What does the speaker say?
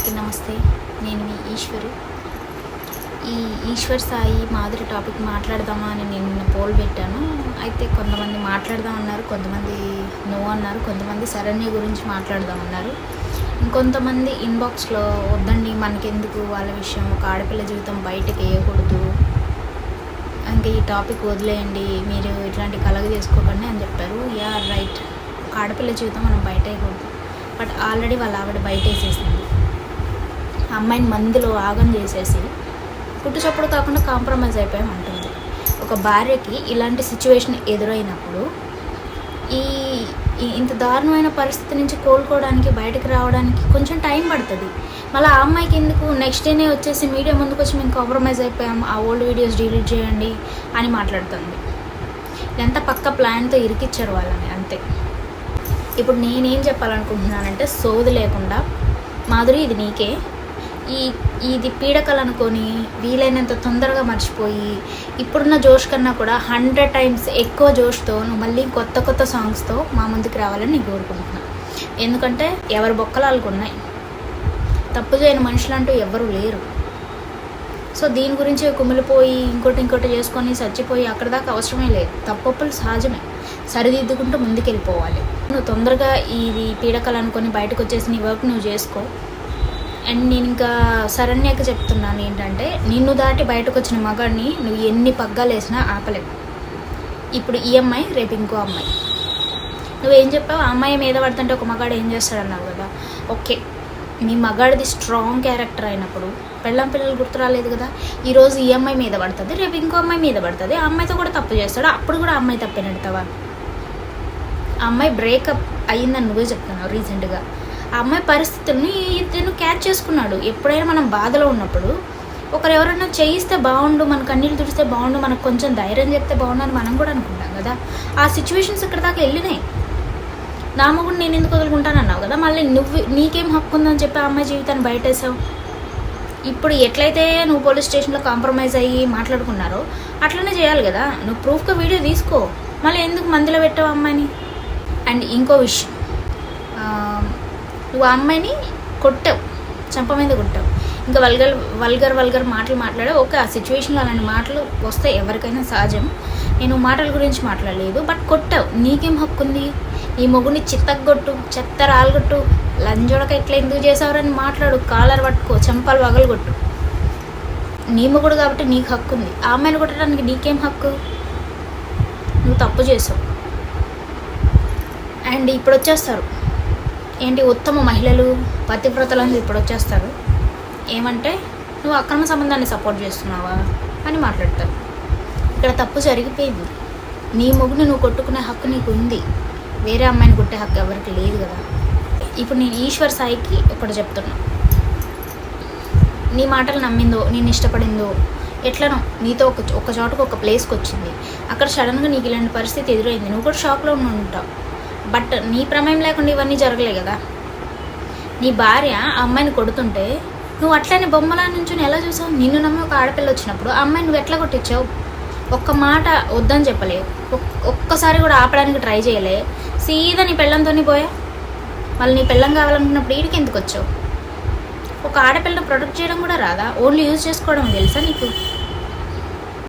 అందరికీ నమస్తే. నేను మీ ఈశ్వరి. ఈ ఈశ్వర్ సాయి మాధురి టాపిక్ మాట్లాడదామా అని నేను నిన్న పోల్ పెట్టాను. అయితే కొంతమంది మాట్లాడదామన్నారు, కొంతమంది నో అన్నారు, కొంతమంది శరణ్య గురించి మాట్లాడదామన్నారు, ఇంకొంతమంది ఇన్బాక్స్లో వద్దండి మనకెందుకు వాళ్ళ విషయం, ఒక ఆడపిల్ల జీవితం బయటకు వేయకూడదు, ఇంకా ఈ టాపిక్ వదిలేయండి, మీరు ఇట్లాంటి కలగ చేసుకోకండి అని చెప్పారు. యా రైట్, ఒక ఆడపిల్ల జీవితం మనం బయట వేయకూడదు. బట్ ఆల్రెడీ వాళ్ళ ఆవిడ బయట వేసేసింది. అమ్మాయిని మందులో ఆగం చేసేసి పుట్టు చప్పుడు కాకుండా కాంప్రమైజ్ అయిపోయామంటుంది. ఒక భార్యకి ఇలాంటి సిచ్యువేషన్ ఎదురైనప్పుడు ఇంత దారుణమైన పరిస్థితి నుంచి కోలుకోవడానికి, బయటకు రావడానికి కొంచెం టైం పడుతుంది. మళ్ళీ ఆ అమ్మాయికి ఎందుకు నెక్స్ట్ డేనే వచ్చేసి మీడియా ముందుకు వచ్చి మేము కాంప్రమైజ్ అయిపోయాం, ఆ ఓల్డ్ వీడియోస్ డిలీట్ చేయండి అని మాట్లాడుతుంది. ఇదంతా పక్క ప్లాన్తో ఇరికిచ్చారు వాళ్ళని, అంతే. ఇప్పుడు నేనేం చెప్పాలనుకుంటున్నానంటే, సోది లేకుండా మాధురి ఇది నీకే, ఇది పీడకలు అనుకొని వీలైనంత తొందరగా మర్చిపోయి ఇప్పుడున్న జోష్ కన్నా కూడా 100 times ఎక్కువ జోష్తో నువ్వు మళ్ళీ కొత్త కొత్త సాంగ్స్తో మా ముందుకు రావాలని నేను కోరుకుంటున్నాను. ఎందుకంటే ఎవరి బొక్కలు వాళ్ళకు ఉన్నాయి, తప్పు చేయని మనుషులంటూ ఎవ్వరూ లేరు. సో దీని గురించి కుమిలిపోయి ఇంకోటి చేసుకొని చచ్చిపోయి అక్కడ దాకా అవసరమే లేదు. తప్పులు సహజమే, సరిదిద్దుకుంటూ ముందుకెళ్ళిపోవాలి. నువ్వు తొందరగా ఇది పీడకలు అనుకొని బయటకు వచ్చేసి నీ వర్క్ నువ్వు చేసుకో. అండ్ నేను ఇంకా శరణ్యకి చెప్తున్నాను ఏంటంటే, నిన్ను దాటి బయటకు వచ్చిన మగాడిని నువ్వు ఎన్ని పగ్గాలు వేసినా ఆపలేవు. ఇప్పుడు ఈ అమ్మాయి, రేపు ఇంకో అమ్మాయి. నువ్వేం చెప్పావు, ఆ అమ్మాయి మీద పడుతుంటే ఒక మగాడు ఏం చేస్తాడన్నావు కదా. ఓకే, మీ మగాడిది స్ట్రాంగ్ క్యారెక్టర్ అయినప్పుడు పిల్లలు గుర్తు రాలేదు కదా. ఈరోజు ఈ అమ్మాయి మీద పడుతుంది, రేపు ఇంకో అమ్మాయి మీద పడుతుంది, ఆ అమ్మాయితో కూడా తప్పు చేస్తాడు, అప్పుడు కూడా ఆ అమ్మాయి తప్పేనడతావా? ఆ అమ్మాయి బ్రేకప్ అయ్యిందని నువ్వే చెప్తున్నావు రీసెంట్గా. ఆ అమ్మాయి పరిస్థితుల్ని ఇతను క్యాచ్ చేసుకున్నాడు. ఎప్పుడైనా మనం బాధలో ఉన్నప్పుడు ఒకరు ఎవరైనా చేయిస్తే బాగుండు, మన కన్నీళ్ళు తుడిస్తే బాగుండు, మనకు కొంచెం ధైర్యం చెప్తే బాగుండు అని మనం కూడా అనుకుంటాం కదా. ఆ సిచ్యువేషన్స్ ఇక్కడ దాకా వెళ్ళినాయి. నా మొగుడు నేను ఎందుకు వదులుకుంటానన్నావు కదా, మళ్ళీ నీకేం హక్కు ఉందని చెప్పి ఆ అమ్మాయి జీవితాన్ని బయటేసావు. ఇప్పుడు ఎట్లయితే నువ్వు పోలీస్ స్టేషన్లో కాంప్రమైజ్ అయ్యి మాట్లాడుకున్నారో అట్లనే చేయాలి కదా. నువ్వు ప్రూఫ్గా వీడియో తీసుకో, మళ్ళీ ఎందుకు మందులో పెట్టావు అమ్మాయిని. అండ్ ఇంకో విషయం, నువ్వు ఆ అమ్మాయిని కొట్టావు, చెంప మీద కొట్టావు, ఇంకా వల్గర్ మాటలు మాట్లాడావు. ఓకే, ఆ సిచ్యువేషన్లో అలాంటి మాటలు వస్తే ఎవరికైనా సహజం. నేను మాటల గురించి మాట్లాడలేదు, బట్ కొట్టావు. నీకేం హక్కు ఉంది? ఈ మొగుడిని చిత్తగొట్టు, చెత్త రాలగొట్టు, లంజోడక ఇట్లా ఎందుకు చేసావరని మాట్లాడు, కాలర్ పట్టుకో, చెంపలు వగలగొట్టు. నీ మొగుడు కాబట్టి నీకు హక్కు ఉంది. ఆ అమ్మాయిని కొట్టడానికి నీకేం హక్కు? నువ్వు తప్పు చేసావు. అండ్ ఇప్పుడు వచ్చేస్తారు ఏంటి, ఉత్తమ మహిళలు, పతివ్రతలందరూ ఇప్పుడు వచ్చేస్తారు. ఏమంటే నువ్వు అక్రమ సంబంధాన్ని సపోర్ట్ చేస్తున్నావా అని మాట్లాడతారు. ఇక్కడ తప్పు జరిగిపోయింది. నీ మొగుడిని నువ్వు కొట్టుకునే హక్కు నీకు ఉంది, వేరే అమ్మాయిని కొట్టే హక్కు ఎవరికి లేదు కదా. ఇప్పుడు నేను ఈశ్వర్ సాయికి ఒకటి చెప్తున్నా, నీ మాటలు నమ్మిందో, నేను ఇష్టపడిందో, ఎట్లనో నీతో ఒక చోటకు ఒక ప్లేస్కి వచ్చింది, అక్కడ సడన్గా నీకు ఇలాంటి పరిస్థితి ఎదురైంది, నువ్వు కూడా షాక్లో ఉంటావు. బట్ నీ ప్రమేయం లేకుండా ఇవన్నీ జరగలే కదా. నీ భార్య ఆ అమ్మాయిని కొడుతుంటే నువ్వు అట్లనే బొమ్మలా నుంచి ఎలా చూసావు? నిన్ను నమ్మి ఒక ఆడపిల్ల వచ్చినప్పుడు ఆ అమ్మాయిని నువ్వు ఎట్లా కొట్టించావు? ఒక్క మాట వద్దని చెప్పలే, ఒక్కసారి కూడా ఆపడానికి ట్రై చేయలే, సీదా నీ పెళ్ళంతోనే పోయా. మళ్ళీ నీ పెళ్ళం కావాలనుకున్నప్పుడు వీడికి ఎందుకు వచ్చావు? ఒక ఆడపిల్లని ప్రొటెక్ట్ చేయడం కూడా రాదా? ఓన్లీ యూజ్ చేసుకోవడం తెలుసా నీకు?